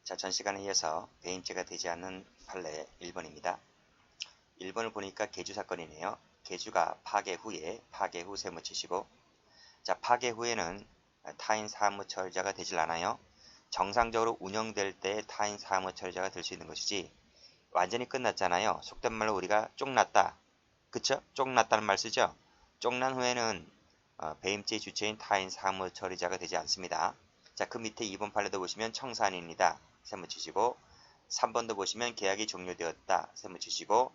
자, 전 시간에 이어서 배임죄가 되지 않는 판례 1번입니다. 1번을 보니까 계주 사건이네요. 계주가 파괴 후 세무치시고, 자, 파괴 후에는 타인 사무처리자가 되질 않아요. 정상적으로 운영될 때 타인 사무처리자가 될 수 있는 것이지, 완전히 끝났잖아요. 속된 말로 우리가 쪽났다. 그쵸? 쪽났다는 말 쓰죠? 쪽난 후에는 배임죄 주체인 타인 사무처리자가 되지 않습니다. 자, 그 밑에 2번 판례도 보시면 청산입니다. 세무치시고, 3번도 보시면 계약이 종료되었다. 세무치시고,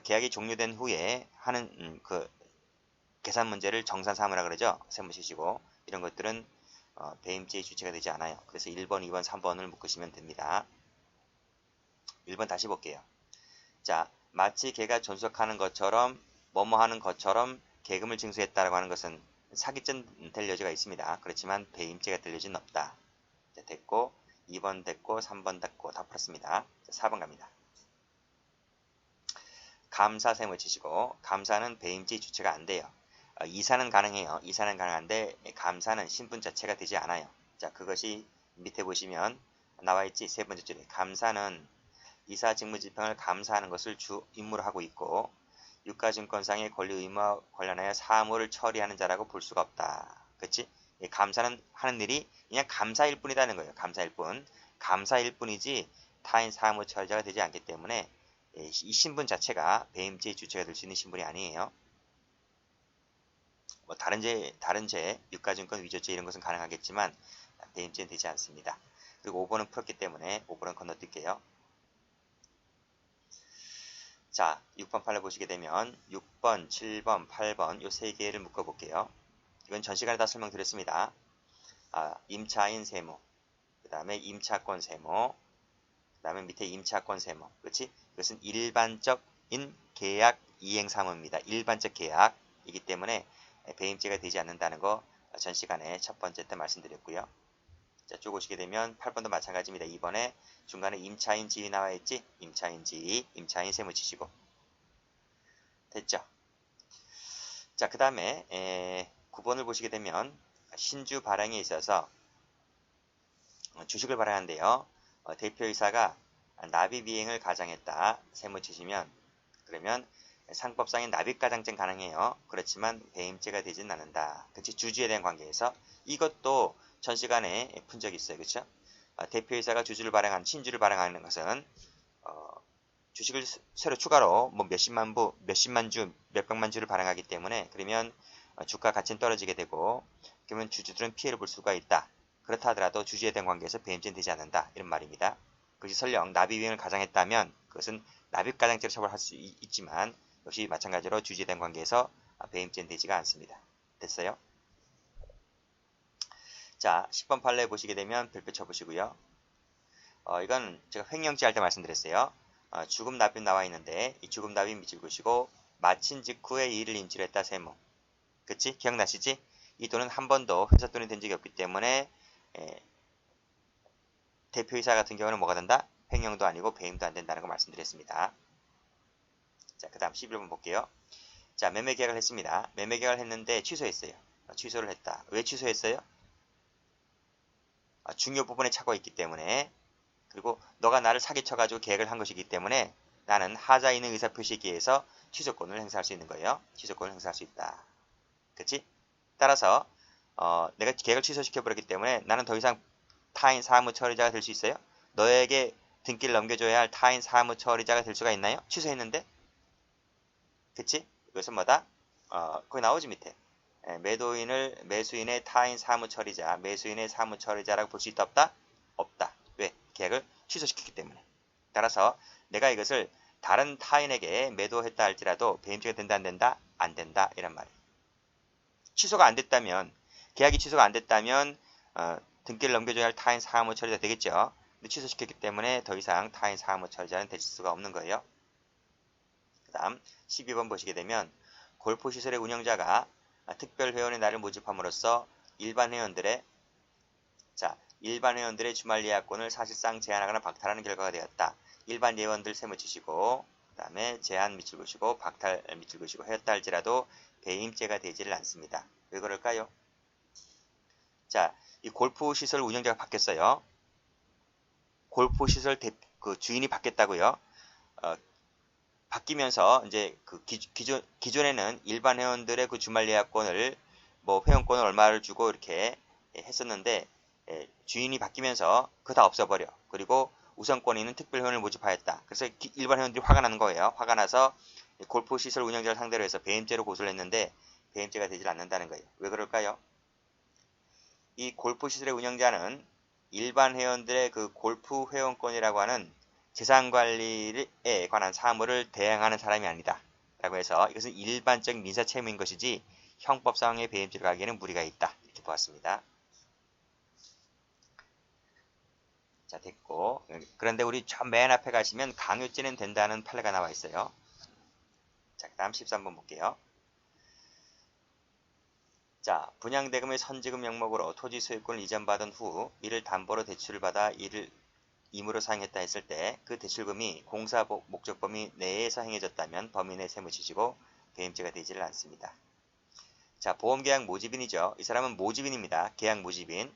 계약이 종료된 후에 하는 그 계산 문제를 정산 삼으라 그러죠. 세무치시고, 이런 것들은 배임죄의 주체가 되지 않아요. 그래서 1번, 2번, 3번을 묶으시면 됩니다. 1번 다시 볼게요. 자, 마치 걔가 존속하는 것처럼 뭐뭐 하는 것처럼 계금을 징수했다라고 하는 것은 사기죄 될 여지가 있습니다. 그렇지만 배임죄가 될 여지는 없다. 자, 됐고 2번 됐고 3번 됐고 다 풀었습니다. 자, 4번 갑니다. 감사 세무치시고, 감사는 배임죄 주체가 안 돼요. 이사는 가능해요. 이사는 가능한데 감사는 신분 자체가 되지 않아요. 자, 그것이 밑에 보시면 나와 있지. 세 번째 줄에 감사는 이사 직무집행을 감사하는 것을 주 임무로 하고 있고, 유가증권상의 권리 의무와 관련하여 사무를 처리하는 자라고 볼 수가 없다. 그치? 감사는 하는 일이 그냥 감사일 뿐이라는 거예요. 감사일 뿐. 감사일 뿐이지 타인 사무 처리자가 되지 않기 때문에 이 신분 자체가 배임죄의 주체가 될 수 있는 신분이 아니에요. 뭐 다른 죄, 유가증권 위조죄 이런 것은 가능하겠지만 배임죄는 되지 않습니다. 그리고 5번은 풀었기 때문에 5번은 건너뛸게요. 자, 6번 판례 보시게 되면 6번, 7번, 8번 이 세 개를 묶어볼게요. 이건 전 시간에 다 설명드렸습니다. 임차인 세무, 그 다음에 임차권 세무, 그 다음에 밑에 임차권 세무. 그렇지? 이것은 일반적인 계약 이행 사무입니다. 일반적 계약이기 때문에 배임죄가 되지 않는다는 거 전 시간에 첫 번째 때 말씀드렸고요. 자, 쭉 오시게 되면 8번도 마찬가지입니다. 2번에 중간에 임차인 지위 나와 있지? 임차인 지위, 임차인 세무 치시고. 됐죠? 자, 그 다음에 9번을 보시게 되면 신주 발행에 있어서 주식을 발행한대요. 대표이사가 납입 이행을 가장했다. 세무 치시면 그러면 상법상의 납입가장증 가능해요. 그렇지만 배임죄가 되지는 않는다. 그치? 주주에 대한 관계에서 이것도 전 시간에 푼 적이 있어요. 그렇죠? 대표이사가 주주를 발행한 신주를 발행하는 것은 주식을 새로 추가로 뭐 몇십만 부, 몇십만 주, 몇백만 주를 발행하기 때문에 그러면 주가 가치는 떨어지게 되고 그러면 주주들은 피해를 볼 수가 있다. 그렇다 하더라도 주주에 대한 관계에서 배임죄는 되지 않는다. 이런 말입니다. 그것이 설령 납입이행을 가장했다면 그것은 납입가장죄로 처벌할 수 있지만 역시 마찬가지로 주주에 대한 관계에서 배임죄는 되지가 않습니다. 됐어요? 자, 10번 판례 보시게 되면 별표 쳐보시고요. 이건 제가 횡령죄 할 때 말씀드렸어요. 죽음 납입 나와 있는데 이 죽음 납입 밑줄 그시고 마친 직후에 이를 인지를 했다 세무. 그치? 기억나시지? 이 돈은 한 번도 회사 돈이 된 적이 없기 때문에 대표이사 같은 경우는 뭐가 된다? 횡령도 아니고 배임도 안 된다는 거 말씀드렸습니다. 자, 그 다음 11번 볼게요. 자, 매매 계약을 했습니다. 매매 계약을 했는데 취소했어요. 취소를 했다. 왜 취소했어요? 중요 부분에 착오가 있기 때문에, 그리고 너가 나를 사기쳐가지고 계약을 한 것이기 때문에 나는 하자 있는 의사표시에 의해서 취소권을 행사할 수 있는 거예요. 취소권을 행사할 수 있다. 그치? 따라서 내가 계약을 취소시켜버렸기 때문에 나는 더 이상 타인 사무처리자가 될 수 있어요? 너에게 등기를 넘겨줘야 할 타인 사무처리자가 될 수가 있나요? 취소했는데? 그치? 이것은 뭐다? 거기 나오지 밑에. 매수인의 타인 사무처리자, 매수인의 사무처리자라고 볼 수 있다 없다? 없다. 왜? 계약을 취소시켰기 때문에. 따라서 내가 이것을 다른 타인에게 매도했다 할지라도 배임죄가 된다 안 된다? 안 된다 이란 말이에요. 취소가 안 됐다면, 계약이 취소가 안 됐다면 등기를 넘겨줘야 할 타인 사무처리자 되겠죠. 근데 취소시켰기 때문에 더 이상 타인 사무처리자는 될 수가 없는 거예요. 그 다음 12번 보시게 되면 골프시설의 운영자가 특별 회원의 날을 모집함으로써 일반 회원들의 주말 예약권을 사실상 제한하거나 박탈하는 결과가 되었다. 일반 회원들 세무 치시고 그 다음에 제한 밑줄 그시고 박탈 밑줄 그시고 하였다 할지라도 배임죄가 되지를 않습니다. 왜 그럴까요? 자, 이 골프시설 운영자가 바뀌었어요. 골프 시설 그 주인이 바뀌었다고요. 바뀌면서 이제 그 기존에는 일반 회원들의 그 주말 예약권을 뭐 회원권을 얼마를 주고 이렇게 했었는데 주인이 바뀌면서 그거 다 없어버려. 그리고 우선권이 있는 특별 회원을 모집하였다. 그래서 일반 회원들이 화가 나는 거예요. 화가 나서 골프 시설 운영자를 상대로 해서 배임죄로 고소를 했는데 배임죄가 되질 않는다는 거예요. 왜 그럴까요? 이 골프 시설의 운영자는 일반 회원들의 그 골프 회원권이라고 하는 재산 관리에 관한 사무를 대행하는 사람이 아니다. 라고 해서 이것은 일반적인 민사 채무인 것이지 형법상의 배임죄로 가기에는 무리가 있다. 이렇게 보았습니다. 자, 됐고. 그런데 우리 맨 앞에 가시면 강요죄는 된다는 판례가 나와 있어요. 자, 그 다음 13번 볼게요. 자, 분양대금의 선지금 명목으로 토지 소유권을 이전받은 후 이를 담보로 대출을 받아 이를 임으로 사용했다 했을 때 그 대출금이 공사 목적 범위 내에서 행해졌다면 범인의 세무지시고 배임죄가 되지를 않습니다. 자, 보험계약 모집인이죠. 이 사람은 모집인입니다. 계약 모집인.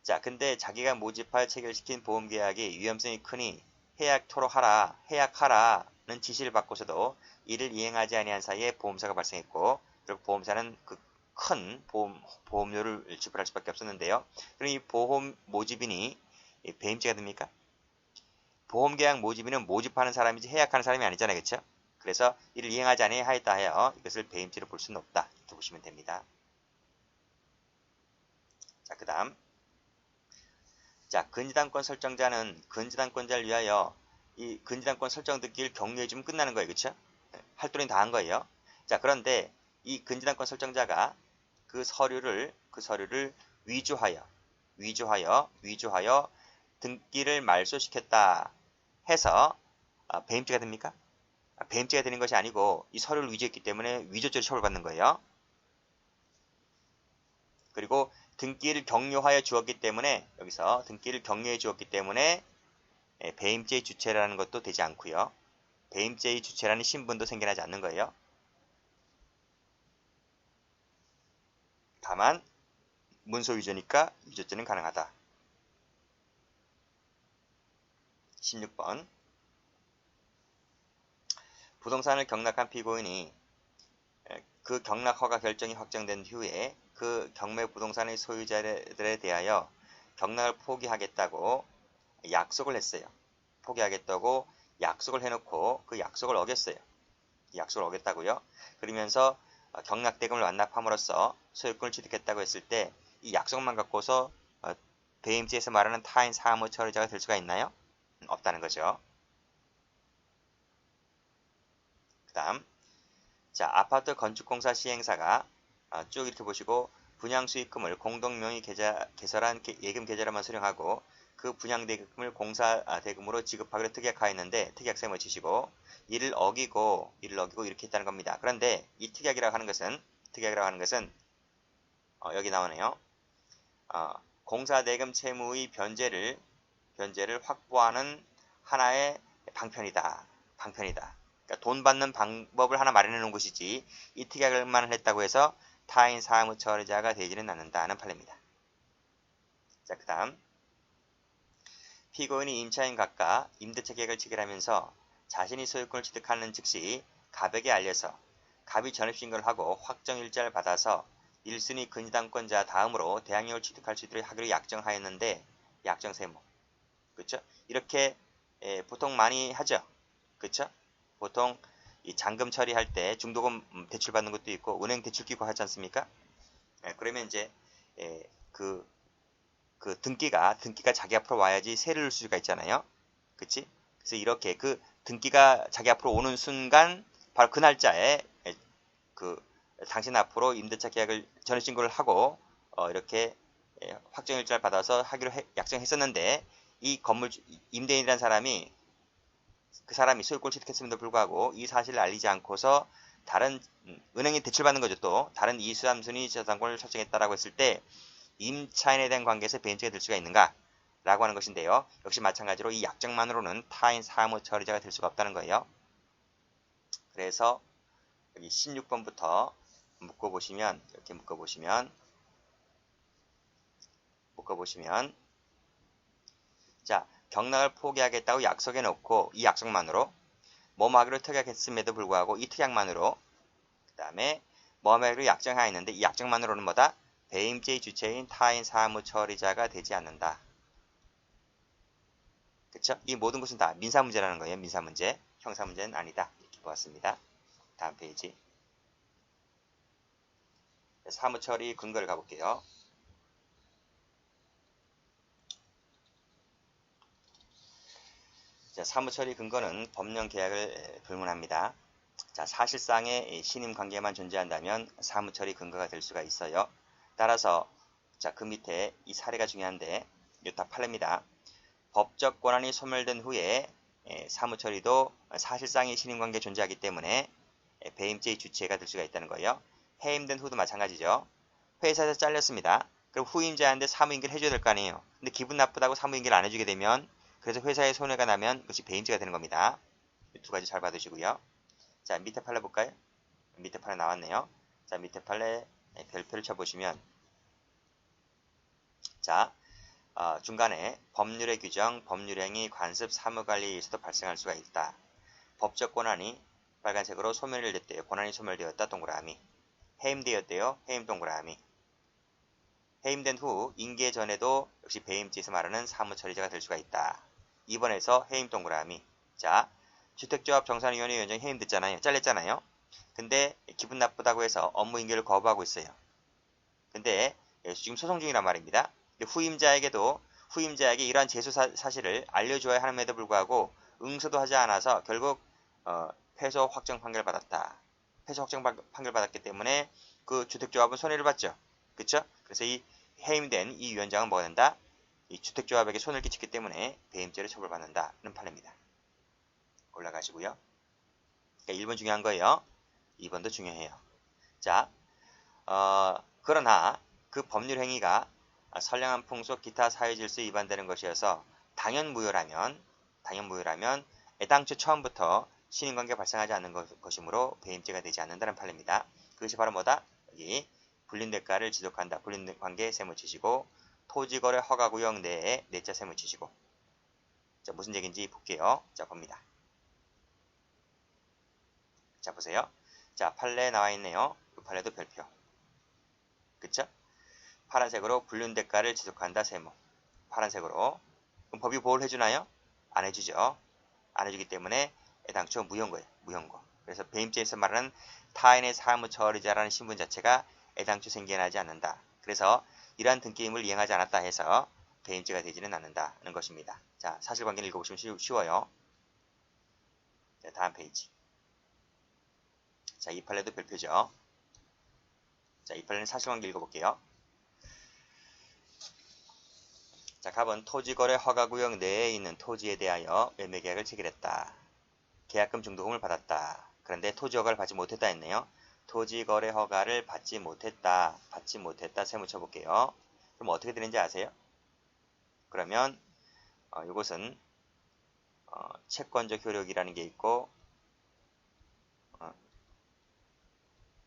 자, 근데 자기가 모집할 체결시킨 보험계약이 위험성이 크니 해약토록 하라, 해약하라는 지시를 받고서도 이를 이행하지 아니한 사이에 보험사가 발생했고 그리고 보험사는 그 큰 보험료를 지불할 수밖에 없었는데요. 그럼 이 보험 모집인이 배임죄가 됩니까? 보험계약 모집인은 모집하는 사람이지 해약하는 사람이 아니잖아요. 그렇죠? 그래서 이를 이행하지 아니하였다 하여 이것을 배임죄로 볼 수는 없다. 이렇게 보시면 됩니다. 자, 그 다음 자, 근저당권 설정자는 근저당권자를 위하여 이 근저당권 설정 듣기를 격려해주면 끝나는 거예요. 그렇죠? 할 도리는 다 한 거예요. 자, 그런데 이 근저당권 설정자가 그 서류를 위조하여 등기를 말소시켰다 해서 배임죄가 됩니까? 배임죄가 되는 것이 아니고 이 서류를 위조했기 때문에 위조죄로 처벌받는 거예요. 그리고 등기를 격려하여 주었기 때문에 여기서 등기를 격려해 주었기 때문에 배임죄의 주체라는 것도 되지 않고요. 배임죄의 주체라는 신분도 생겨나지 않는 거예요. 다만 문서 위조니까 위조죄는 가능하다. 16번 부동산을 경락한 피고인이 그 경락 허가 결정이 확정된 후에 그 경매 부동산의 소유자들에 대하여 경락을 포기하겠다고 약속을 했어요. 포기하겠다고 약속을 해놓고 그 약속을 어겼어요. 약속을 어겼다고요. 그러면서 경락대금을 완납함으로써 소유권을 취득했다고 했을 때 이 약속만 갖고서 배임죄에서 말하는 타인 사무 처리자가 될 수가 있나요? 없다는 거죠. 그 다음 자, 아파트 건축공사 시행사가 쭉 이렇게 보시고 분양수익금을 공동명의 개설한 예금 계좌로만 수령하고 그 분양대금을 공사대금으로 지급하기로 특약하였는데 특약세무를 지시고 이를 어기고 이렇게 했다는 겁니다. 그런데 이 특약이라고 하는 것은 여기 나오네요. 공사대금 채무의 변제를 확보하는 하나의 방편이다. 그러니까 돈 받는 방법을 하나 마련해 놓은 것이지 이 특약만 했다고 해서 타인 사무 처리자가 되지는 않는다는 판례입니다. 자, 그 다음 피고인이 임차인 각각 임대차 계약을 체결하면서 자신이 소유권을 취득하는 즉시 갑에게 알려서 갑이 전입신고를 하고 확정일자를 받아서 1순위 근저당권자 다음으로 대항력을 취득할 수 있도록 하기로 약정하였는데 약정세무 그렇죠? 이렇게 보통 많이 하죠. 그렇죠? 보통 이 잔금 처리할 때 중도금 대출 받는 것도 있고 은행 대출 끼고 하지 않습니까? 그러면 이제 그 등기가 자기 앞으로 와야지 세를 넣을 수가 있잖아요. 그치? 그래서 이렇게 그 등기가 자기 앞으로 오는 순간 바로 그 날짜에 그 당신 앞으로 임대차 계약을 전입신고를 하고 이렇게 확정일자를 받아서 하기로 약정했었는데 이 건물 임대인이라는 사람이 그 사람이 소유권을 취득했음에도 불구하고 이 사실을 알리지 않고서 다른 은행에 대출받는 거죠. 또 다른 2, 3순위 저당권을 설정했다라고 했을 때 임차인에 대한 관계에서 배임죄가 될 수가 있는가? 라고 하는 것인데요. 역시 마찬가지로 이 약정만으로는 타인 사무 처리자가 될 수가 없다는 거예요. 그래서 여기 16번부터 묶어보시면 이렇게 묶어보시면 자, 경락을 포기하겠다고 약속해 놓고 이 약속만으로 뭐하기로 특약했음에도 불구하고 이 특약만으로 그 다음에 뭐하기로 약정하였는데 이 약정만으로는 뭐다? 배임죄의 주체인 타인 사무처리자가 되지 않는다. 그쵸? 이 모든 것은 다 민사문제라는 거예요. 민사문제. 형사문제는 아니다. 이렇게 보았습니다. 다음 페이지. 사무처리 근거를 가볼게요. 자, 사무처리 근거는 법령 계약을 불문합니다. 자, 사실상의 신임 관계만 존재한다면 사무처리 근거가 될 수가 있어요. 따라서 자, 그 밑에 이 사례가 중요한데 요타 판례입니다. 법적 권한이 소멸된 후에 사무처리도 사실상의 신임관계 존재하기 때문에 배임죄의 주체가 될 수가 있다는 거예요. 해임된 후도 마찬가지죠. 회사에서 잘렸습니다. 그럼 후임자한테 사무인계를 해줘야 될 거 아니에요. 근데 기분 나쁘다고 사무인계를 안 해주게 되면 그래서 회사에 손해가 나면 그것이 배임죄가 되는 겁니다. 이 두 가지 잘 받으시고요. 자, 밑에 판례 볼까요? 밑에 판례 나왔네요. 자, 밑에 판례 별표를 쳐보시면 자, 중간에 법률의 규정, 법률행위, 관습, 사무관리에 의해서도 발생할 수가 있다. 법적 권한이 빨간색으로 소멸됐대요. 권한이 소멸되었다. 동그라미. 해임되었대요. 해임 동그라미. 해임된 후 인계 전에도 역시 배임죄에서 말하는 사무처리자가 될 수가 있다. 2번에서 해임 동그라미. 자, 주택조합 정산위원회 위원장이 해임됐잖아요. 잘렸잖아요. 근데 기분 나쁘다고 해서 업무 인계를 거부하고 있어요. 근데 지금 소송 중이란 말입니다. 후임자에게 이러한 제소 사실을 알려줘야 함에도 불구하고 응수도 하지 않아서 결국 패소 확정 판결 받았다. 패소 확정 판결 받았기 때문에 그 주택조합은 손해를 봤죠. 그쵸? 그래서 이 해임된 이 위원장은 뭐가 된다? 이 주택조합에게 손을 끼쳤기 때문에 배임죄로 처벌받는다는 판례입니다. 올라가시고요. 그러니까 1번 중요한 거예요. 2번도 중요해요. 자, 그러나 그 법률 행위가 선량한 풍속, 기타 사회질서 위반되는 것이어서 당연무효라면 애당초 처음부터 신인관계 발생하지 않는 것이므로 배임죄가 되지 않는다는 판례입니다. 그것이 바로 뭐다? 여기 불린대가를 지속한다. 불린관계 세무 치시고 토지거래 허가구역 내에 내자 세무 치시고 자, 무슨 얘기인지 볼게요. 자, 봅니다. 자, 보세요. 자, 판례에 나와 있네요. 이 판례도 별표. 그쵸? 파란색으로 불륜대가를 지속한다 세무. 파란색으로. 그럼 법이 보호를 해주나요? 안 해주죠. 안 해주기 때문에 애당초 무효인 거예요. 무효인 거. 그래서 배임죄에서 말하는 타인의 사무처리자라는 신분 자체가 애당초 생겨나지 않는다. 그래서 이러한 등기임을 이행하지 않았다 해서 배임죄가 되지는 않는다는 것입니다. 자, 사실관계를 읽어보시면 쉬워요. 자, 다음 페이지. 자, 이 판례도 별표죠. 자, 이 판례는 사실관계 읽어볼게요. 자, 갑은 토지거래 허가구역 내에 있는 토지에 대하여 매매계약을 체결했다. 계약금 중도금을 받았다. 그런데 토지 허가를 받지 못했다 했네요. 토지거래 허가를 받지 못했다. 세무 쳐볼게요. 그럼 어떻게 되는지 아세요? 그러면 이것은 채권적 효력이라는 게 있고 그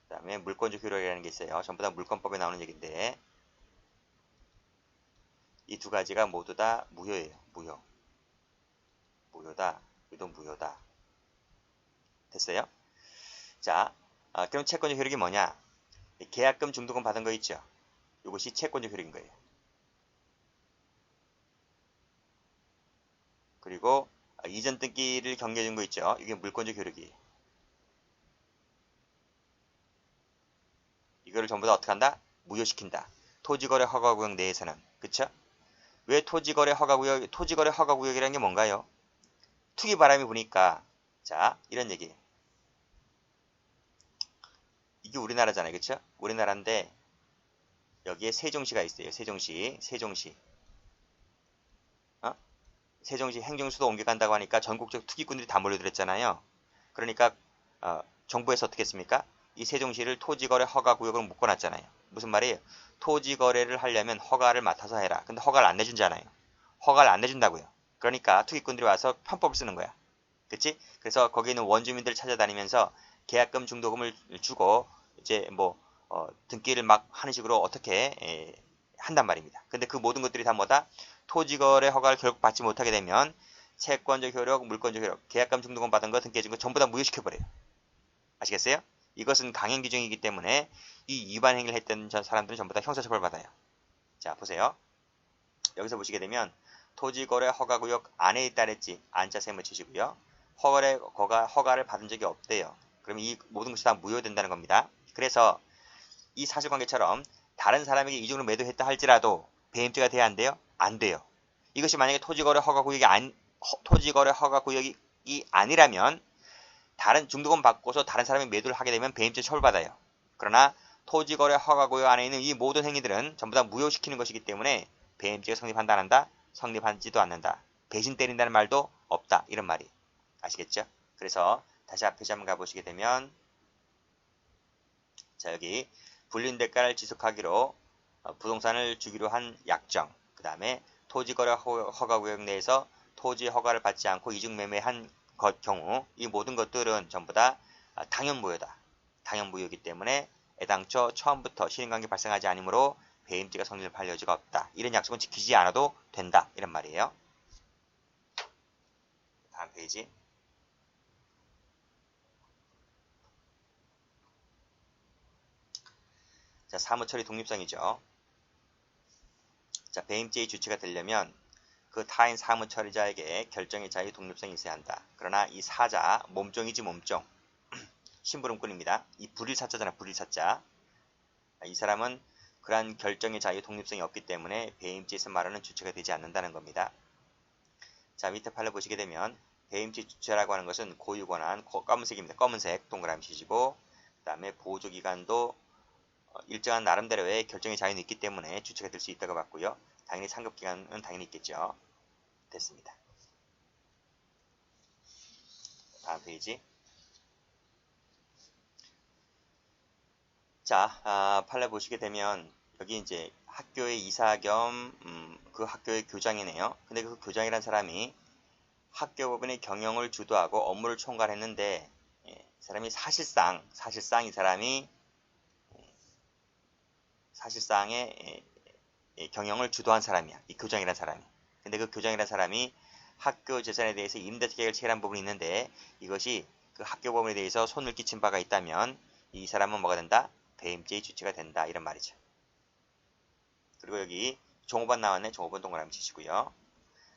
다음에 물권적 효력이라는 게 있어요. 전부 다 물권법에 나오는 얘기인데 이 두 가지가 모두 다 무효예요. 무효. 무효다. 이도 무효다. 됐어요? 자, 그럼 채권적 효력이 뭐냐? 계약금 중도금 받은 거 있죠? 이것이 채권적 효력인 거예요. 그리고 이전 등기를 경계해 준 거 있죠? 이게 물권적 효력이에요. 이거를 전부 다 어떻게 한다? 무효시킨다. 토지거래 허가구역 내에서는. 그쵸? 왜 토지거래 허가구역이라는 게 뭔가요? 투기 바람이 부니까 자, 이런 얘기예요. 이게 우리나라잖아요. 그쵸? 우리나라인데 여기에 세종시가 있어요. 세종시. 세종시 행정수도 옮겨간다고 하니까 전국적 투기꾼들이 다 몰려들었잖아요. 그러니까 정부에서 어떻게 했습니까? 이 세종시를 토지거래 허가구역으로 묶어놨잖아요. 무슨 말이에요? 토지거래를 하려면 허가를 맡아서 해라. 근데 허가를 안 내준잖아요. 허가를 안 내준다고요. 그러니까 투기꾼들이 와서 편법을 쓰는 거야. 그치? 그래서 거기 있는 원주민들을 찾아다니면서 계약금 중도금을 주고 이제 뭐 등기를 막 하는 식으로 어떻게 한단 말입니다. 근데 그 모든 것들이 다 뭐다? 토지거래 허가를 결국 받지 못하게 되면 채권적 효력, 물권적 효력, 계약금 중도금 받은 거, 등기해준 거 전부 다 무효시켜버려요. 아시겠어요? 이것은 강행 규정이기 때문에 이 위반 행위를 했던 사람들은 전부 다 형사처벌 받아요. 자, 보세요. 여기서 보시게 되면 토지거래 허가구역 안에 있다 그랬지. 안자 세모 치시고요. 허가를 받은 적이 없대요. 그러면 이 모든 것이 다 무효된다는 겁니다. 그래서 이 사실관계처럼 다른 사람에게 이중으로 매도했다 할지라도 배임죄가 돼야 안 돼요? 안 돼요. 이것이 만약에 토지거래 허가구역이 아니라면 다른 중도금 받고서 다른 사람이 매도를 하게 되면 배임죄 처벌받아요. 그러나 토지거래 허가구역 안에 있는 이 모든 행위들은 전부 다 무효시키는 것이기 때문에 배임죄가 성립한다 안 한다? 성립하지도 않는다. 배신 때린다는 말도 없다. 이런 말이. 아시겠죠? 그래서 다시 앞에 한번 가보시게 되면 자, 여기 불린 대가를 지속하기로 부동산을 주기로 한 약정, 그 다음에 토지거래 허가구역 내에서 토지 허가를 받지 않고 이중매매한 경우 이 모든 것들은 전부 다 당연무효다. 당연무효이기 때문에 애당초 처음부터 신인관계 발생하지 않으므로 배임죄가 성립할 여지가 없다. 이런 약속은 지키지 않아도 된다. 이런 말이에요. 다음 페이지. 자, 사무처리 독립성이죠. 자, 배임죄의 주체가 되려면 그 타인 사무처리자에게 결정의 자유 독립성이 있어야 한다. 그러나 이 사자, 몸종이지 몸종. 심부름꾼입니다. 이 불일사자잖아, 불일사자. 이 사람은 그러한 결정의 자유 독립성이 없기 때문에 배임죄에서 말하는 주체가 되지 않는다는 겁니다. 자, 밑에 판을 보시게 되면 배임죄 주체라고 하는 것은 고유권한 검은색입니다. 검은색 동그라미 치시고 그 다음에 보조기간도 일정한 나름대로의 결정의 자유는 있기 때문에 주체가 될 수 있다고 봤고요. 당연히 상급기간은 당연히 있겠죠. 됐습니다. 다음 페이지. 자, 판례 보시게 되면 여기 이제 학교의 이사 겸 그 학교의 교장이네요. 근데 그 교장이란 사람이 학교법인의 경영을 주도하고 업무를 총괄했는데 이 사람이 사실상 이 사람이 사실상의 경영을 주도한 사람이야. 이 교장이란 사람이. 근데 그 교장이란 사람이 학교 재산에 대해서 임대계약을 체결한 부분이 있는데 이것이 그 학교법인에 대해서 손을 끼친 바가 있다면 이 사람은 뭐가 된다? 배임죄의 주체가 된다. 이런 말이죠. 그리고 여기 종업원 나왔네. 종업원 동그라미 치시고요.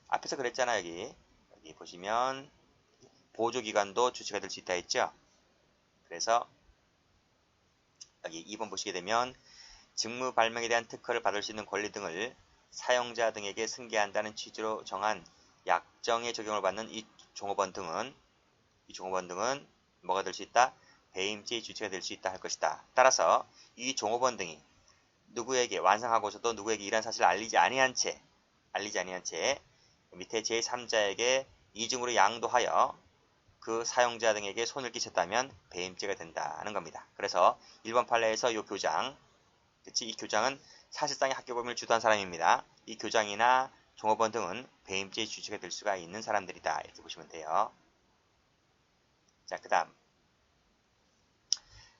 앞에서 그랬잖아. 여기 보시면 보조기관도 주체가 될 수 있다 했죠. 그래서 여기 2번 보시게 되면 직무 발명에 대한 특허를 받을 수 있는 권리 등을 사용자 등에게 승계한다는 취지로 정한 약정의 적용을 받는 이 종업원 등은 뭐가 될 수 있다? 배임죄의 주체가 될 수 있다 할 것이다. 따라서 이 종업원 등이 누구에게 완성하고서도 누구에게 이러한 사실을 알리지 아니한 채 밑에 제3자에게 이중으로 양도하여 그 사용자 등에게 손을 끼쳤다면 배임죄가 된다는 겁니다. 그래서 1번 판례에서 이 교장, 이 교장은 사실상의 학교법인을 주도한 사람입니다. 이 교장이나 종업원 등은 배임죄의 주체가 될 수가 있는 사람들이다. 이렇게 보시면 돼요. 자, 그 다음.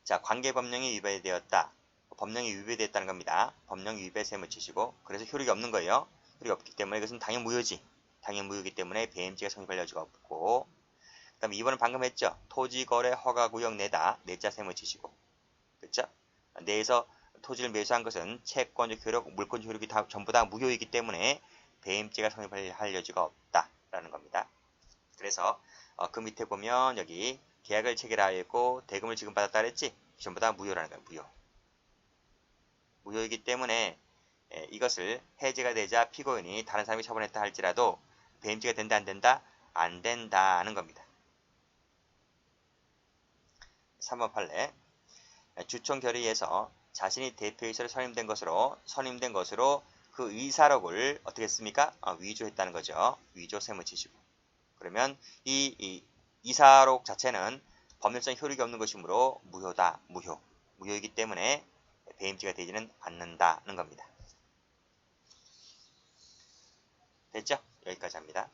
자, 관계법령이 위배되었다. 법령이 위배되었다는 겁니다. 법령 위배 세무 치시고 그래서 효력이 없는 거예요. 효력이 없기 때문에 이것은 당연 무효지. 당연 무효이기 때문에 배임죄가 성립할 여지가 없고 그 다음에 2번은 방금 했죠. 토지거래 허가구역 내다. 내자 세무 치시고 그렇죠? 내에서 토지를 매수한 것은 채권적 효력, 물권적 효력이 전부 다 무효이기 때문에 배임죄가 성립할 여지가 없다라는 겁니다. 그래서 그 밑에 보면 여기 계약을 체결하였고 대금을 지급받았다 그랬지? 전부 다 무효라는 거예요. 무효. 무효이기 때문에 이것을 해제가 되자 피고인이 다른 사람이 처분했다 할지라도 배임죄가 된다 안 된다? 안 된다는 겁니다. 3번 판례. 주총 결의에서 자신이 대표이사로 선임된 것으로 그 의사록을 어떻게 했습니까? 위조했다는 거죠. 위조 세무 치시고. 그러면 이 이사록 자체는 법률상 효력이 없는 것이므로 무효다. 무효이기 때문에 배임죄가 되지는 않는다는 겁니다. 됐죠? 여기까지 합니다.